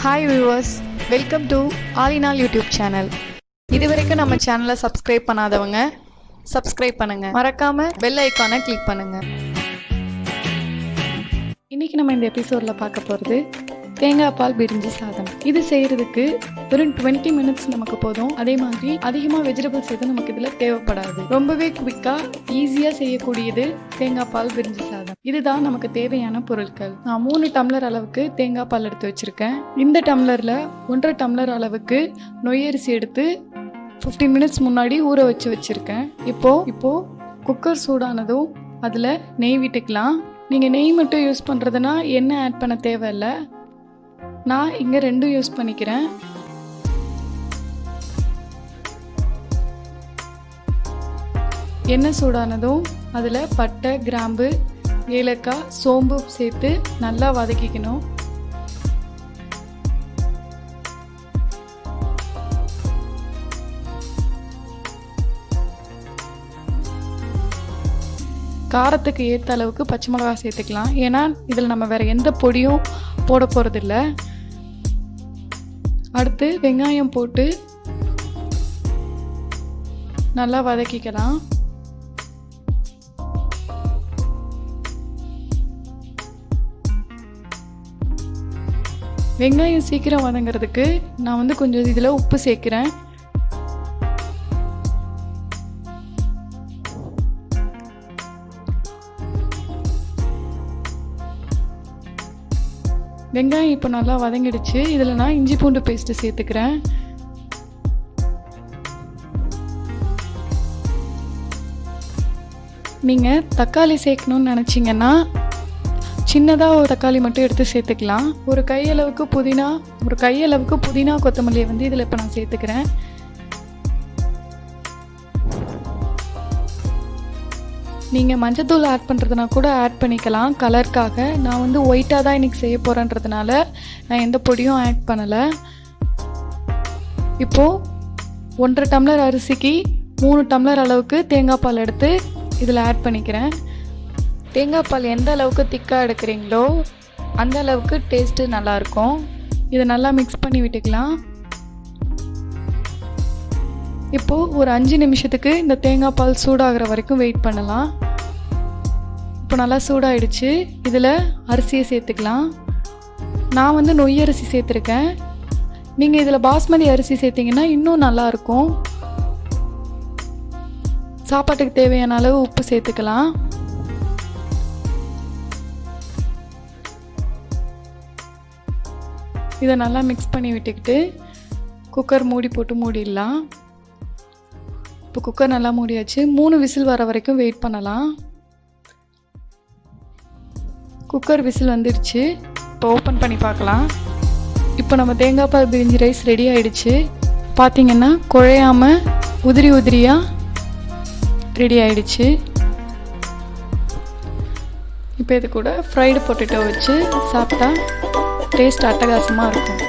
Hi viewers, welcome to all in all YouTube channel. இதுவரைக்கும் நம்ம சேனலை சப்ஸ்கிரைப் பண்ணாதவங்க சப்ஸ்கிரைப் பண்ணுங்க, மறக்காம பெல் ஐக்கானை கிளிக் பண்ணுங்க. இன்னைக்கு நம்ம இந்த எபிசோடில் பார்க்க போகிறது தேங்காய் பால் பிரிஞ்சி சாதம். இது செய்கிறதுக்கு வெறும் 20 மினிட்ஸ் நமக்கு போதும். அதே மாதிரி அதிகமாக வெஜிடபிள்ஸ் எதுவும் நமக்கு இதில் தேவைப்படாது. ரொம்பவே குவிக்காக ஈஸியாக செய்யக்கூடியது தேங்காய் பால் பிரிஞ்சி சாதம். இதுதான் நமக்கு தேவையான பொருட்கள். நான் 3 டம்ளர் அளவுக்கு தேங்காய் பால் எடுத்து வச்சுருக்கேன். இந்த டம்ளரில் 1.5 டம்ளர் அளவுக்கு நொய்யரிசி எடுத்து 15 மினிட்ஸ் முன்னாடி ஊற வச்சுருக்கேன். இப்போது குக்கர் சூடானதும் அதில் நெய் விட்டுக்கலாம். நீங்கள் நெய் மட்டும் யூஸ் பண்ணுறதுனா எண்ணெய் ஆட் பண்ண தேவையில்லை. நான் இங்கே 2 யூஸ் பண்ணிக்கிறேன். எண்ணெய் சூடானதும் அதில் பட்டை, கிராம்பு, ஏலக்காய், சோம்பு சேர்த்து நல்லா வதக்கிக்கணும். காரத்துக்கு ஏற்ற அளவுக்கு பச்சை மிளகாய் சேர்த்துக்கலாம். ஏன்னா இதில் நம்ம வேறு எந்த பொடியும் போட போகிறதில்ல. அடுத்து வெங்காயம் போட்டு நல்லா வதக்கிக்கலாம். வெங்காயம் சீக்கிரம் வதங்கிறதுக்கு நான் கொஞ்சம் இதில் உப்பு சேர்க்கிறேன். வெங்காயம் இப்போ நல்லா வதங்கிடுச்சு. இதில் நான் இஞ்சி பூண்டு பேஸ்ட்டு சேர்த்துக்கிறேன். நீங்கள் தக்காளி சேர்க்கணுன்னு நினச்சிங்கன்னா சின்னதாக ஒரு தக்காளி மட்டும் எடுத்து சேர்த்துக்கலாம். ஒரு கையளவுக்கு புதினா கொத்தமல்லியை இதில் இப்போ நான் சேர்த்துக்கிறேன். நீங்கள் மஞ்சத்தூள் ஆட் பண்ணுறதுனா கூட ஆட் பண்ணிக்கலாம் கலருக்காக. நான் ஒயிட்டாக தான் இன்றைக்கி செய்ய போகிறேன்றதுனால நான் எந்த பொடியும் ஆட் பண்ணலை. இப்போது 1.5 டம்ளர் அரிசிக்கு 3 டம்ளர் அளவுக்கு தேங்காய் பால் எடுத்து இதில் ஆட் பண்ணிக்கிறேன். தேங்காய் பால் எந்த அளவுக்கு திக்காக எடுக்கிறீங்களோ அந்த அளவுக்கு டேஸ்ட்டு நல்லாயிருக்கும். இதை நல்லா மிக்ஸ் பண்ணி விட்டுக்கலாம். இப்போது ஒரு 5 நிமிஷத்துக்கு இந்த தேங்காய் பால் சூடாகிற வரைக்கும் வெயிட் பண்ணலாம். இப்போ நல்லா சூடாகிடுச்சு. இதில் அரிசியை சேர்த்துக்கலாம். நான் நொய் அரிசி சேர்த்துருக்கேன். நீங்கள் இதில் பாஸ்மதி அரிசி சேர்த்திங்கன்னா இன்னும் நல்லாயிருக்கும். சாப்பாட்டுக்கு தேவையான அளவு உப்பு சேர்த்துக்கலாம். இதை நல்லா மிக்ஸ் பண்ணி விட்டுக்கிட்டு குக்கர் மூடி போட்டு மூடிடலாம். இப்போ குக்கர் நல்லா மூடியாச்சு. 3 விசில் வர வரைக்கும் வெயிட் பண்ணலாம். குக்கர் விசில் வந்துடுச்சு. இப்போ ஓப்பன் பண்ணி பார்க்கலாம். இப்போ நம்ம தேங்காய் பால் பிரிஞ்சி ரைஸ் ரெடி ஆகிடுச்சு. பார்த்திங்கன்னா குழையாமல் உதிரியாக ரெடி ஆகிடுச்சு. இப்போ இது கூட ஃப்ரைடு பொட்டேட்டோ வச்சு சாப்பிட்டா டேஸ்ட் அட்டகாசமாக இருக்கும்.